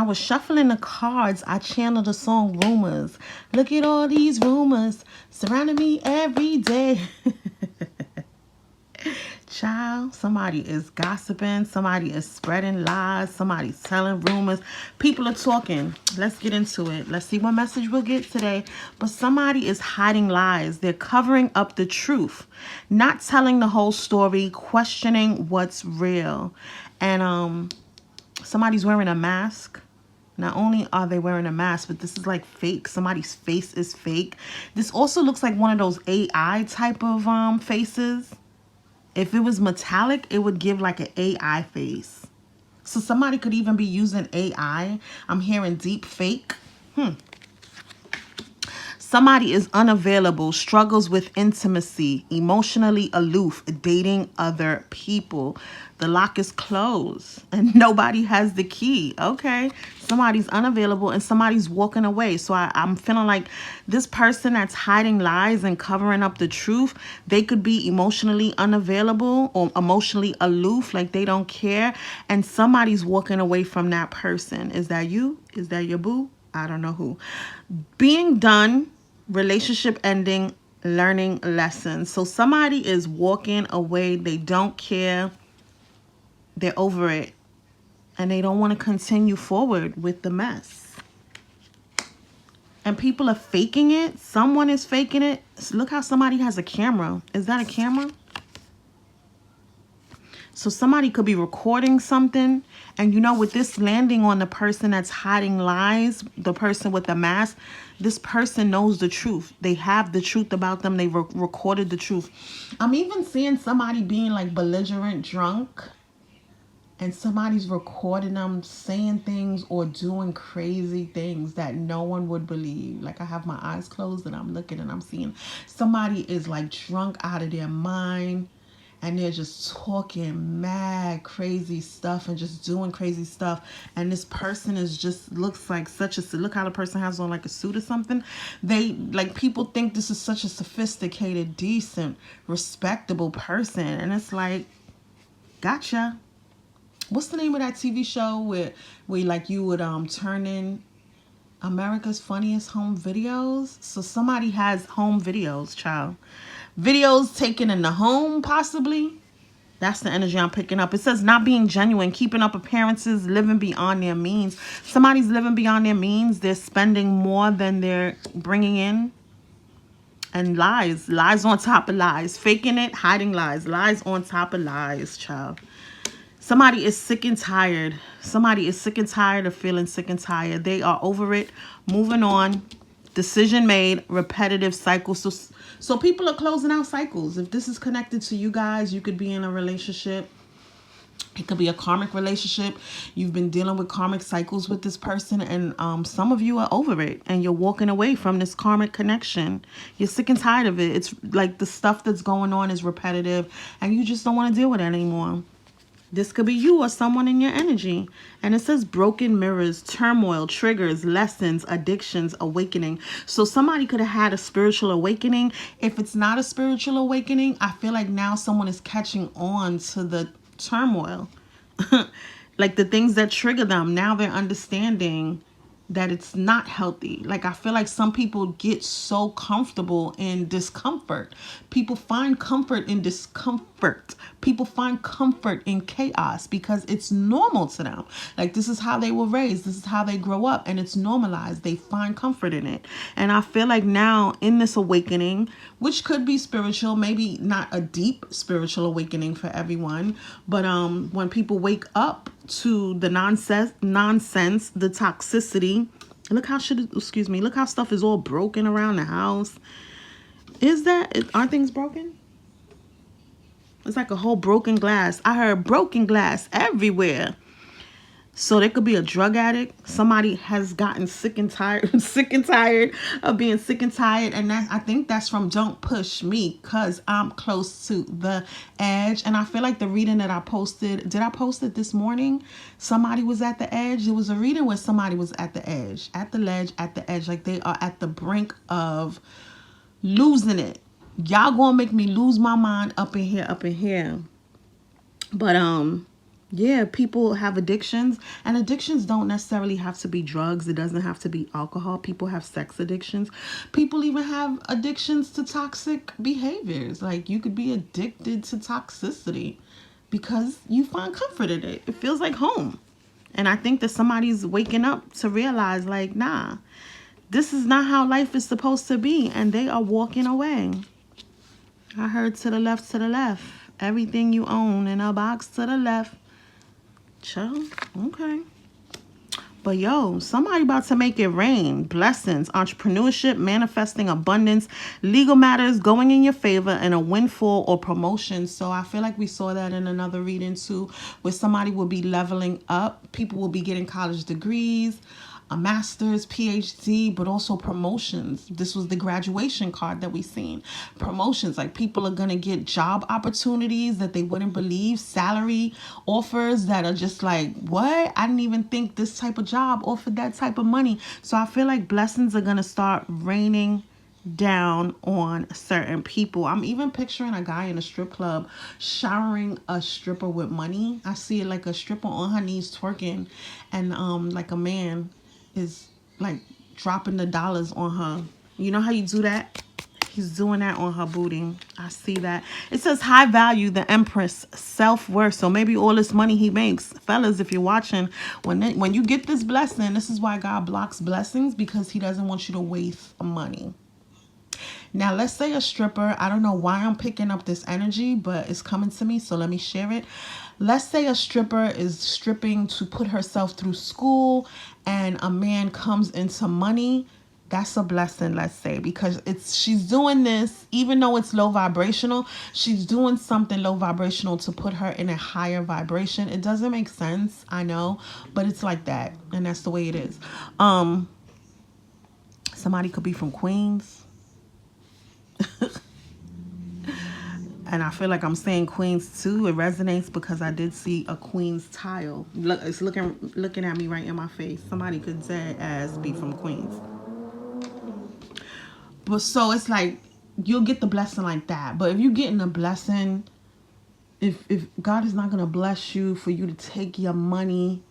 I was shuffling the cards, I channeled the song Rumors. Look at all these rumors surrounding me every day. Child, somebody is gossiping, somebody is spreading lies, somebody's telling rumors. People are talking. Let's get into it. Let's see what message we'll get today. But somebody is hiding lies. They're covering up the truth, not telling the whole story, questioning what's real. And somebody's wearing a mask. Not only are they wearing a mask, but this is like fake. Somebody's face is fake. This also looks like one of those AI type of faces. If it was metallic, it would give like an AI face. So somebody could even be using AI. I'm hearing deep fake. Somebody is unavailable, struggles with intimacy, emotionally aloof, dating other people. The lock is closed and nobody has the key. Okay. Somebody's unavailable and somebody's walking away. So I'm feeling like this person that's hiding lies and covering up the truth, they could be emotionally unavailable or emotionally aloof, like they don't care. And somebody's walking away from that person. Is that you? Is that your boo? I don't know who. Being done, relationship ending, learning lessons. So somebody is walking away. They don't care. They're over it. And they don't want to continue forward with the mess. And people are faking it. Someone is faking it. Look how somebody has a camera. Is that a camera? So somebody could be recording something. And you know, with this landing on the person that's hiding lies, the person with the mask, this person knows the truth. They have the truth about them. They recorded the truth. I'm even seeing somebody being like belligerent drunk. And somebody's recording them saying things or doing crazy things that no one would believe. Like I have my eyes closed and I'm looking and I'm seeing somebody is like drunk out of their mind. And they're just talking mad crazy stuff and just doing crazy stuff. And this person is just looks like such a, look how the person has on like a suit or something. They like, people think this is such a sophisticated, decent, respectable person. And it's like, gotcha. What's the name of that TV show where like you would turn in America's Funniest Home Videos? So somebody has home videos, child. Videos taken in the home, possibly. That's the energy I'm picking up. It says not being genuine, keeping up appearances, living beyond their means. Somebody's living beyond their means. They're spending more than they're bringing in. And lies. Lies on top of lies. Faking it, hiding lies. Lies on top of lies, child. Somebody is sick and tired. Somebody is sick and tired of feeling sick and tired. They are over it, moving on, decision made, repetitive cycles. So people are closing out cycles. If this is connected to you guys, you could be in a relationship. It could be a karmic relationship. You've been dealing with karmic cycles with this person, and some of you are over it, and you're walking away from this karmic connection. You're sick and tired of it. It's like the stuff that's going on is repetitive, and you just don't want to deal with it anymore. This could be you or someone in your energy. And it says broken mirrors, turmoil, triggers, lessons, addictions, awakening. So somebody could have had a spiritual awakening. If it's not a spiritual awakening, I feel like now someone is catching on to the turmoil. Like the things that trigger them. Now they're understanding that it's not healthy. Like I feel like some people get so comfortable in discomfort. People find comfort in discomfort. People find comfort in chaos because it's normal to them. Like this is how they were raised. This is how they grow up, and it's normalized. They find comfort in it. And I feel like now in this awakening, which could be spiritual, maybe not a deep spiritual awakening for everyone, but when people wake up to the nonsense, the toxicity. Look how look how stuff is all broken around the house. Aren't things broken? It's like a whole broken glass. I heard broken glass everywhere. So there could be a drug addict. Somebody has gotten sick and tired, sick and tired of being sick and tired. And I think that's from Don't Push Me, because I'm close to the edge. And I feel like the reading that I posted, did I post it this morning? Somebody was at the edge. It was a reading where somebody was at the edge, at the ledge, at the edge. Like they are at the brink of losing it. Y'all gonna make me lose my mind up in here, up in here. But Yeah, people have addictions, and addictions don't necessarily have to be drugs. It doesn't have to be alcohol. People have sex addictions. People even have addictions to toxic behaviors. Like, you could be addicted to toxicity because you find comfort in it. It feels like home. And I think that somebody's waking up to realize, like, nah, this is not how life is supposed to be. And they are walking away. I heard to the left, to the left. Everything you own in a box to the left. Chill. Okay. But yo, somebody about to make it rain. Blessings, entrepreneurship, manifesting abundance, legal matters going in your favor, and a windfall or promotion. So I feel like we saw that in another reading too, where somebody will be leveling up. People will be getting college degrees, a master's, PhD, but also promotions. This was the graduation card that we seen. Promotions, like people are gonna get job opportunities that they wouldn't believe, salary offers that are just like, what? I didn't even think this type of job offered that type of money. So I feel like blessings are gonna start raining down on certain people. I'm even picturing a guy in a strip club showering a stripper with money. I see it like a stripper on her knees twerking, and like a man is like dropping the dollars on her. You know how you do that? He's doing that on her booty. I see that. It says high value, the Empress, self-worth. So maybe all this money he makes. Fellas, if you're watching, when you get this blessing, this is why God blocks blessings, because he doesn't want you to waste money. Now, let's say a stripper, I don't know why I'm picking up this energy, but it's coming to me, so let me share it. Let's say a stripper is stripping to put herself through school and a man comes into money. That's a blessing, let's say, because she's doing this, even though it's low vibrational, she's doing something low vibrational to put her in a higher vibration. It doesn't make sense, I know, but it's like that, and that's the way it is. Somebody could be from Queens. And I feel like I'm saying Queens too. It resonates because I did see a Queens tile. Look, it's looking at me right in my face. Somebody could say as be from Queens. But so it's like you'll get the blessing like that. But if you're getting a blessing, if God is not gonna bless you for you to take your money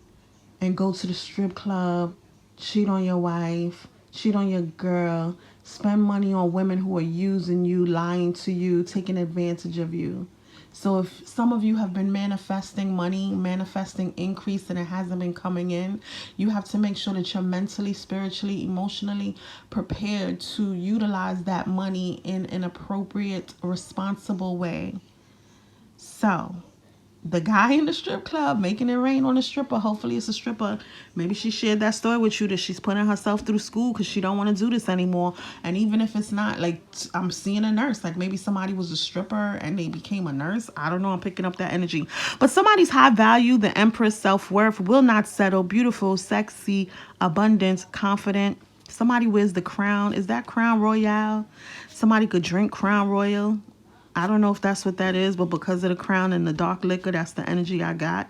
and go to the strip club, cheat on your wife, cheat on your girl, spend money on women who are using you, lying to you, taking advantage of you. So if some of you have been manifesting money, manifesting increase, and it hasn't been coming in, you have to make sure that you're mentally, spiritually, emotionally prepared to utilize that money in an appropriate, responsible way. So the guy in the strip club making it rain on a stripper, hopefully it's a stripper. Maybe she shared that story with you that she's putting herself through school because she don't want to do this anymore. And even if it's not, like, I'm seeing a nurse, like maybe somebody was a stripper and they became a nurse. I don't know, I'm picking up that energy. But somebody's high value, the Empress, self-worth, will not settle, beautiful, sexy, abundant, confident. Somebody wears the crown. Is that Crown Royale? Somebody could drink Crown Royal. I don't know if that's what that is, but because of the crown and the dark liquor, that's the energy I got.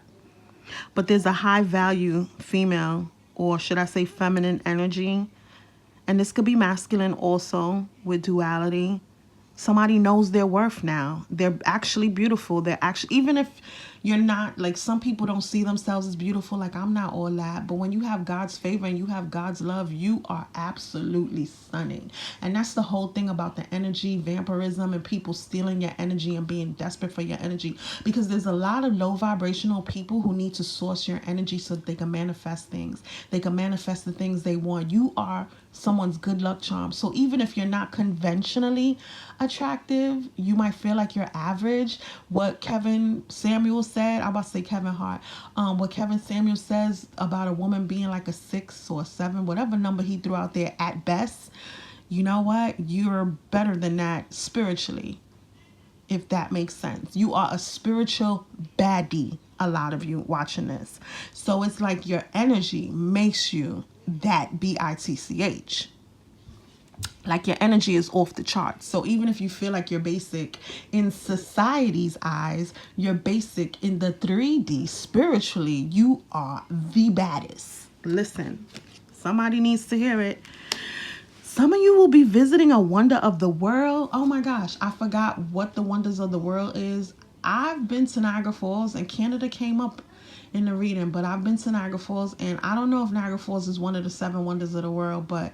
But there's a high value female, or should I say feminine energy. And this could be masculine also with duality. Somebody knows their worth now. They're actually beautiful. They're actually, even if you're not, like some people don't see themselves as beautiful, like I'm not all that. But when you have God's favor and you have God's love, you are absolutely stunning. And that's the whole thing about the energy, vampirism, and people stealing your energy and being desperate for your energy. Because there's a lot of low vibrational people who need to source your energy so that they can manifest things. They can manifest the things they want. You are someone's good luck charm. So even if you're not conventionally attractive, you might feel like you're average. What Kevin Samuel said, I'm about to say Kevin Hart, what Kevin Samuel says about a woman being like a 6 or 7, whatever number he threw out there at best, you know what? You're better than that spiritually, if that makes sense. You are a spiritual baddie, a lot of you watching this. So it's like your energy makes you that bitch. Like your energy is off the charts. So even if you feel like you're basic in society's eyes, you're basic in the 3D spiritually, you are the baddest. Listen, somebody needs to hear it. Some of you will be visiting a wonder of the world. Oh my gosh, I forgot what the wonders of the world is. I've been to Niagara Falls and Canada came up in the reading, but I've been to Niagara Falls, and I don't know if Niagara Falls is one of the 7 wonders of the world, but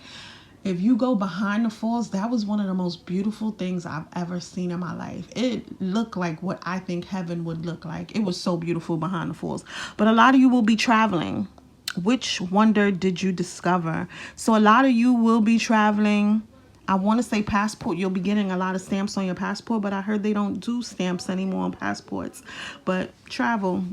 if you go behind the falls, that was one of the most beautiful things I've ever seen in my life. It looked like what I think heaven would look like. It was so beautiful behind the falls. But a lot of you will be traveling. Which wonder did you discover? So a lot of you will be traveling. I want to say passport. You'll be getting a lot of stamps on your passport, but I heard they don't do stamps anymore on passports. But travel.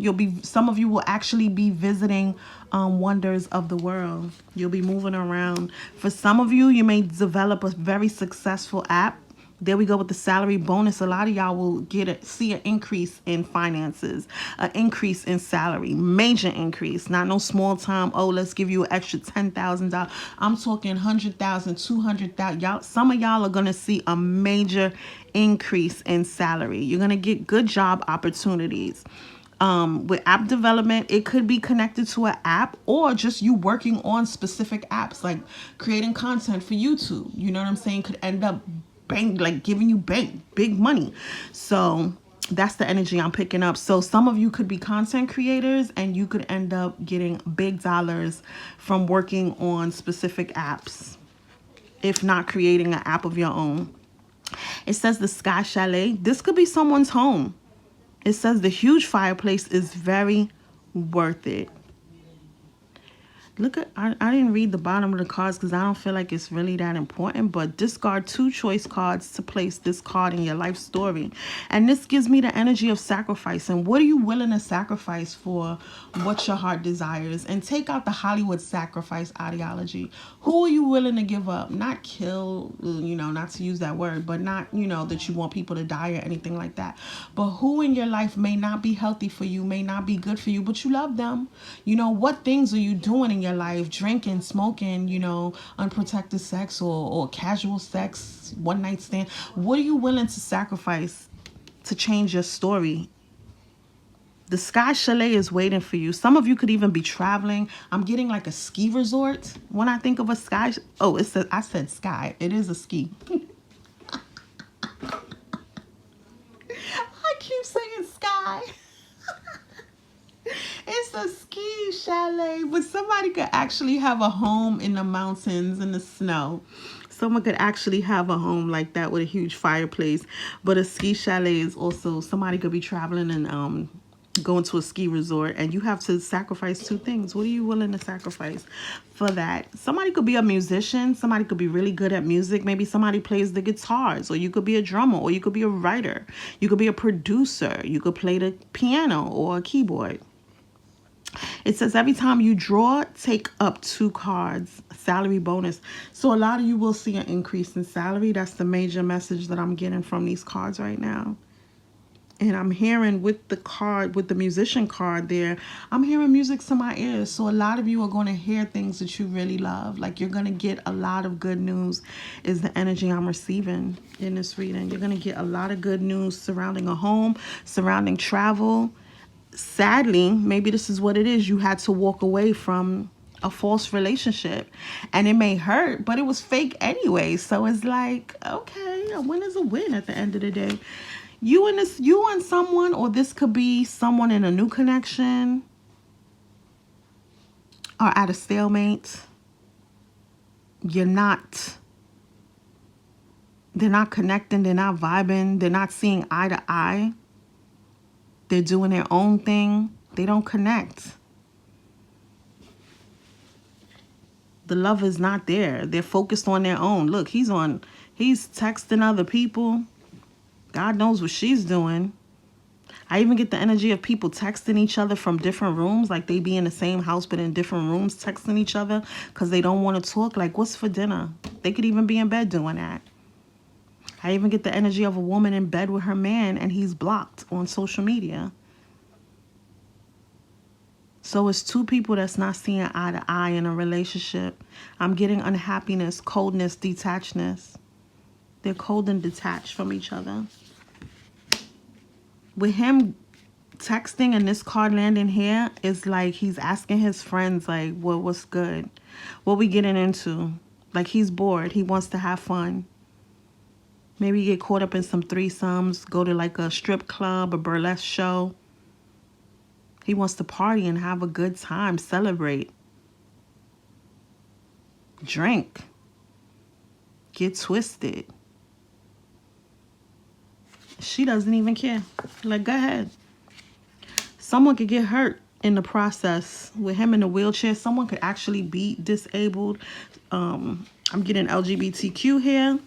Some of you will actually be visiting wonders of the world. You'll be moving around. For some of you, you may develop a very successful app. There we go with the salary bonus. A lot of y'all will see an increase in finances, an increase in salary, major increase. Not no small time. Oh, let's give you an extra $10,000. I'm talking 100,000, 200,000. Y'all, some of y'all are gonna see a major increase in salary. You're gonna get good job opportunities. With app development, it could be connected to an app or just you working on specific apps, like creating content for YouTube. You know what I'm saying? Could end up giving you big money. So that's the energy I'm picking up. So some of you could be content creators and you could end up getting big dollars from working on specific apps, if not creating an app of your own. It says the Sky Chalet. This could be someone's home. It says the huge fireplace is very worth it. Look at, I didn't read the bottom of the cards because I don't feel like it's really that important, but discard 2 choice cards to place this card in your life story. And this gives me the energy of sacrifice. And what are you willing to sacrifice for what your heart desires? And take out the Hollywood sacrifice ideology. Who are you willing to give up? Not kill, not to use that word, but not, that you want people to die or anything like that. But who in your life may not be healthy for you, may not be good for you, but you love them. What things are you doing in your life? Drinking, smoking, unprotected sex or casual sex, one night stand. What are you willing to sacrifice to change your story? The Sky Chalet is waiting for you. Some of you could even be traveling. I'm getting like a ski resort when I think of a sky. Oh, I said sky. It is a ski. I keep saying sky. It's a ski chalet, but somebody could actually have a home in the mountains in the snow. Someone could actually have a home like that with a huge fireplace. But a ski chalet is also, somebody could be traveling and going to a ski resort, and you have to sacrifice 2 things. What are you willing to sacrifice for that? Somebody could be a musician. Somebody could be really good at music. Maybe somebody plays the guitars, or you could be a drummer, or you could be a writer. You could be a producer. You could play the piano or a keyboard. It says every time you draw, take up 2 cards, salary bonus. So a lot of you will see an increase in salary. That's the major message that I'm getting from these cards right now. And I'm hearing with the musician card there, I'm hearing music to my ears. So a lot of you are going to hear things that you really love. Like you're going to get a lot of good news is the energy I'm receiving in this reading. You're going to get a lot of good news surrounding a home, surrounding travel. Sadly, maybe this is what it is. You had to walk away from a false relationship and it may hurt, but it was fake anyway. So it's like, okay, a win is a win at the end of the day. You and someone, or this could be someone in a new connection or at a stalemate. They're not connecting. They're not vibing. They're not seeing eye to eye. They're doing their own thing. They don't connect. The love is not there. They're focused on their own. Look, he's texting other people. God knows what she's doing. I even get the energy of people texting each other from different rooms, like they be in the same house but in different rooms texting each other because they don't want to talk. Like, what's for dinner? They could even be in bed doing that. I even get the energy of a woman in bed with her man and he's blocked on social media. So it's 2 people that's not seeing eye to eye in a relationship. I'm getting unhappiness, coldness, detachedness. They're cold and detached from each other. With him texting and this card landing here, is like he's asking his friends, like, what's good? What we getting into? Like, he's bored. He wants to have fun. Maybe get caught up in some threesomes, go to like a strip club, a burlesque show. He wants to party and have a good time, celebrate, drink, get twisted. She doesn't even care. Like, go ahead. Someone could get hurt in the process with him in a wheelchair. Someone could actually be disabled. I'm getting LGBTQ here.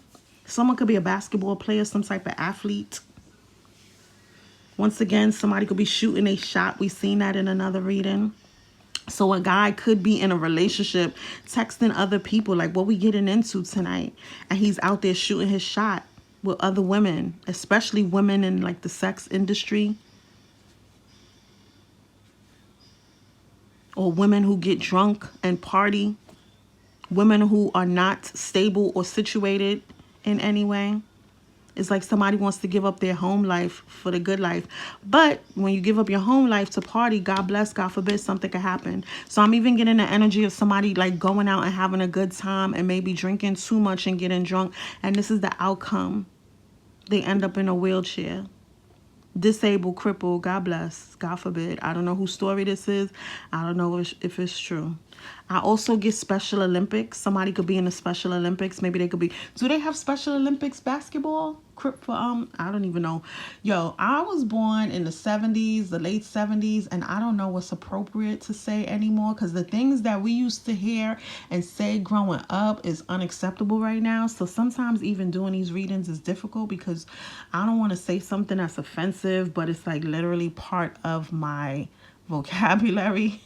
Someone could be a basketball player, some type of athlete. Once again, somebody could be shooting a shot. We've seen that in another reading. So a guy could be in a relationship, texting other people, like what we getting into tonight. And he's out there shooting his shot with other women, especially women in like the sex industry. Or women who get drunk and party. Women who are not stable or situated in any way. It's like somebody wants to give up their home life for the good life. But when you give up your home life to party, God bless, God forbid, something could happen. So I'm even getting the energy of somebody like going out and having a good time and maybe drinking too much and getting drunk. And this is the outcome. They end up in a wheelchair. Disabled, crippled, God bless, God forbid. I don't know whose story this is. I don't know if it's true. I also get Special Olympics. Somebody could be in the Special Olympics. Maybe they could be. Do they have Special Olympics basketball? I don't even know. Yo, I was born in the 70s, the late 70s, and I don't know what's appropriate to say anymore because the things that we used to hear and say growing up is unacceptable right now. So sometimes even doing these readings is difficult because I don't want to say something that's offensive, but it's like literally part of my vocabulary.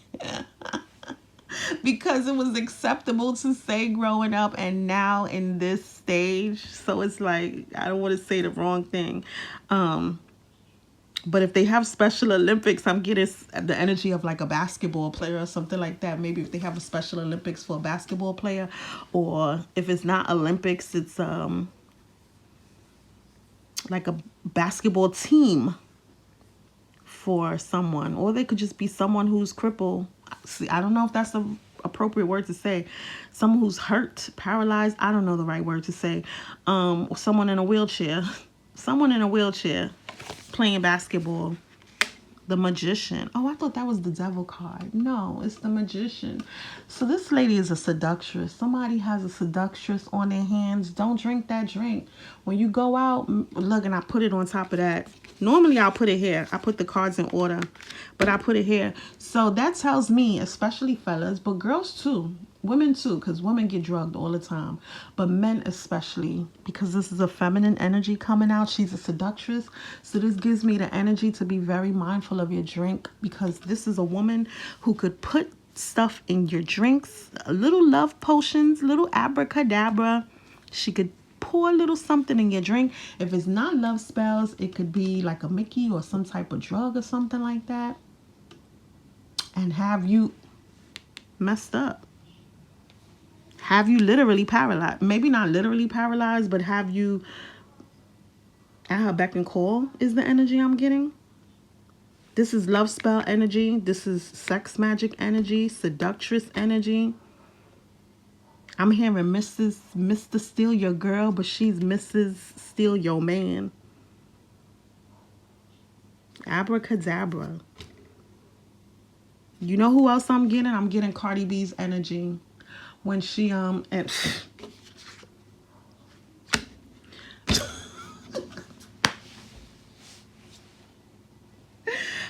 Because it was acceptable to say growing up and now in this stage. So it's like, I don't want to say the wrong thing. But if they have Special Olympics, I'm getting the energy of like a basketball player or something like that. Maybe if they have a Special Olympics for a basketball player, or if it's not Olympics, it's like a basketball team for someone. Or they could just be someone who's crippled. See, I don't know if that's the appropriate word to say. Someone who's hurt, paralyzed. I don't know the right word to say. Or someone in a wheelchair. Someone in a wheelchair playing basketball. The Magician. Oh, I thought that was the Devil card. No, it's the Magician. So this lady is a seductress. Somebody has a seductress on their hands. Don't drink that drink. When you go out, look, and I put it on top of that. Normally, I'll put it here. I put the cards in order, but I put it here. So that tells me, especially fellas, but girls too, women too, because women get drugged all the time, but men especially, because this is a feminine energy coming out. She's a seductress. So this gives me the energy to be very mindful of your drink, because this is a woman who could put stuff in your drinks, little love potions, little abracadabra. She could pour a little something in your drink. If it's not love spells, it could be like a Mickey or some type of drug or something like that, and have you messed up. Have you literally paralyzed? Maybe not literally paralyzed, but have you at her beck and call is the energy I'm getting. This is love spell energy. This is sex magic energy, seductress energy. I'm hearing Mr. Steal Your Girl, but she's Mrs. Steal Your Man. Abracadabra. You know who else I'm getting? I'm getting Cardi B's energy. When she, and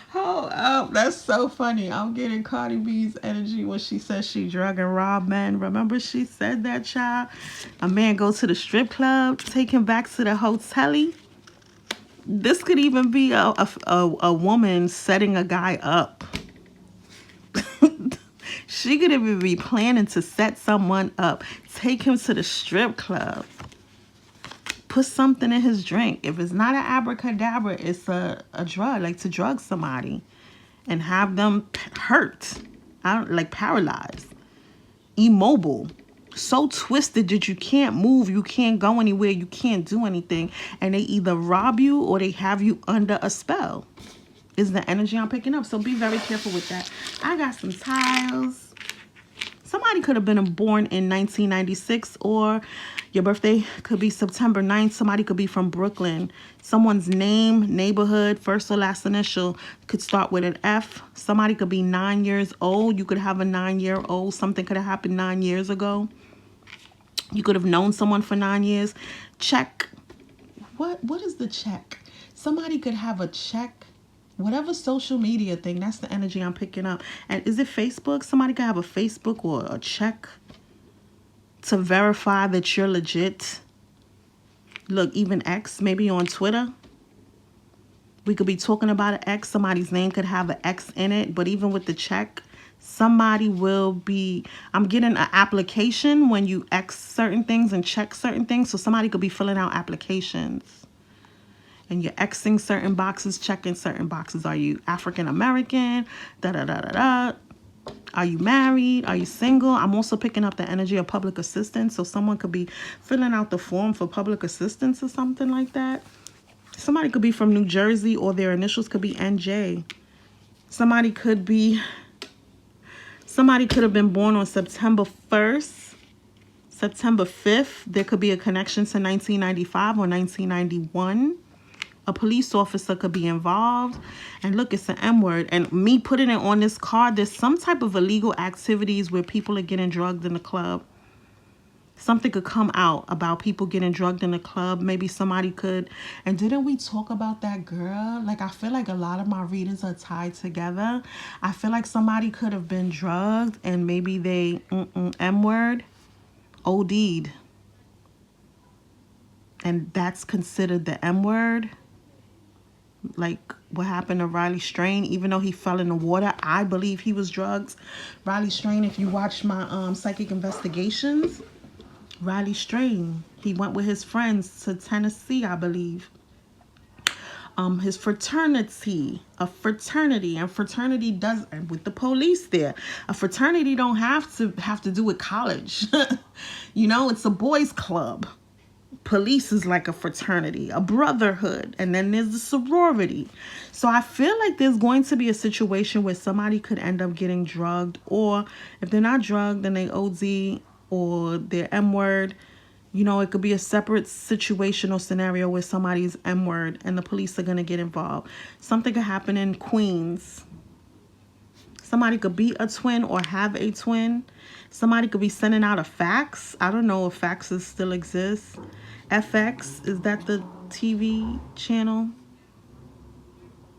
hold up, that's so funny. I'm getting Cardi B's energy when she says she drug and rob men. Remember she said that, child? A man goes to the strip club, take him back to the hotel. This could even be a woman setting a guy up. She could even be planning to set someone up, take him to the strip club, put something in his drink. If it's not an abracadabra, it's a drug, like to drug somebody and have them hurt, like paralyzed, immobile, so twisted that you can't move, you can't go anywhere, you can't do anything. And they either rob you or they have you under a spell. Is the energy I'm picking up. So be very careful with that. I got some tiles. somebody could have been born in 1996, or your birthday could be September 9th. Somebody could be from Brooklyn. Someone's name, neighborhood, first or last initial could start with an F. Somebody could be 9 years old. You could have a 9-year-old. Something could have happened 9 years ago. You could have known someone for 9 years. Check. What is the check? Somebody could have a check. Whatever social media thing, that's the energy I'm picking up. And is it Facebook? Somebody could have a Facebook or a check to verify that you're legit. Look, even X, maybe on Twitter. We could be talking about an X. Somebody's name could have an X in it. But even with the check, somebody will be, I'm getting an application when you X certain things and check certain things. So somebody could be filling out applications. And you're Xing certain boxes, checking certain boxes. Are you African American? Da-da-da-da-da. Are you married? Are you single? I'm also picking up the energy of public assistance. So someone could be filling out the form for public assistance or something like that. Somebody could be from New Jersey, or their initials could be NJ. Somebody could have been born on September 1st, September 5th. There could be a connection to 1995 or 1991. A police officer could be involved. And look, it's an M word. And me putting it on this card, there's some type of illegal activities where people are getting drugged in the club. Something could come out about people getting drugged in the club. Maybe somebody could. And didn't we talk about that girl? Like, I feel like a lot of my readings are tied together. I feel like somebody could have been drugged and maybe they, M word, OD'd. And that's considered the M word. Like what happened to Riley Strain, even though he fell in the water, I believe he was drugged. Riley Strain, if you watch my psychic investigations, Riley Strain, he went with his friends to Tennessee, I believe. His fraternity, and fraternity does, and with the police there, a fraternity don't have to do with college. You know, it's a boys club. Police is like a fraternity, a brotherhood, and then there's the sorority. So I feel like there's going to be a situation where somebody could end up getting drugged, or if they're not drugged, then they OD or they're M word. You know, it could be a separate situation or scenario where somebody's M word and the police are going to get involved. Something could happen in Queens. Somebody could be a twin or have a twin. Somebody could be sending out a fax. I don't know if faxes still exist. FX, is that the TV channel?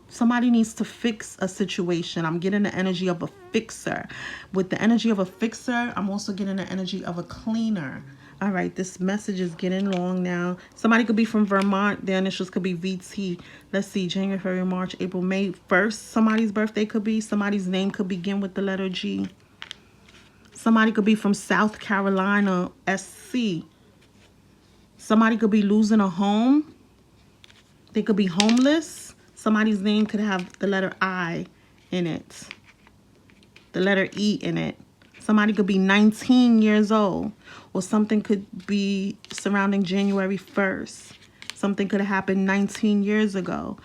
Somebody needs to fix a situation. I'm getting the energy of a fixer. With the energy of a fixer, I'm also getting the energy of a cleaner. All right, this message is getting long now. Somebody could be from Vermont. Their initials could be VT. Let's see, January, February, March, April, May 1st. Somebody's birthday could be. Somebody's name could begin with the letter G. Somebody could be from South Carolina, SC. Somebody could be losing a home. They could be homeless. Somebody's name could have the letter I in it. The letter E in it. Somebody could be 19 years old. Or something could be surrounding January 1st. Something could have happened 19 years ago.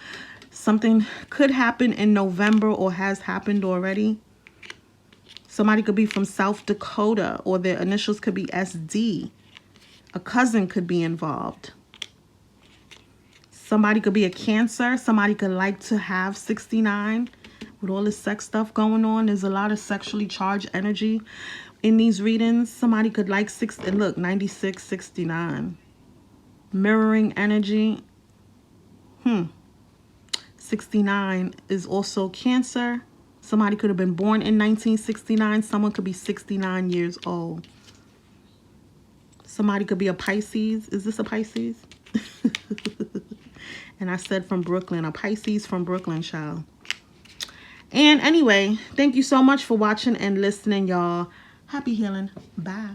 Something could happen in November or has happened already. Somebody could be from South Dakota, or their initials could be SD. A cousin could be involved. Somebody could be a Cancer. Somebody could like to have 69. With all this sex stuff going on, there's a lot of sexually charged energy in these readings. Somebody could like 6, and look, 96, 69. Mirroring energy. 69 is also Cancer. Somebody could have been born in 1969. Someone could be 69 years old. Somebody could be a Pisces. Is this a Pisces? And I said from Brooklyn. A Pisces from Brooklyn, child. And anyway, thank you so much for watching and listening, y'all. Happy healing. Bye.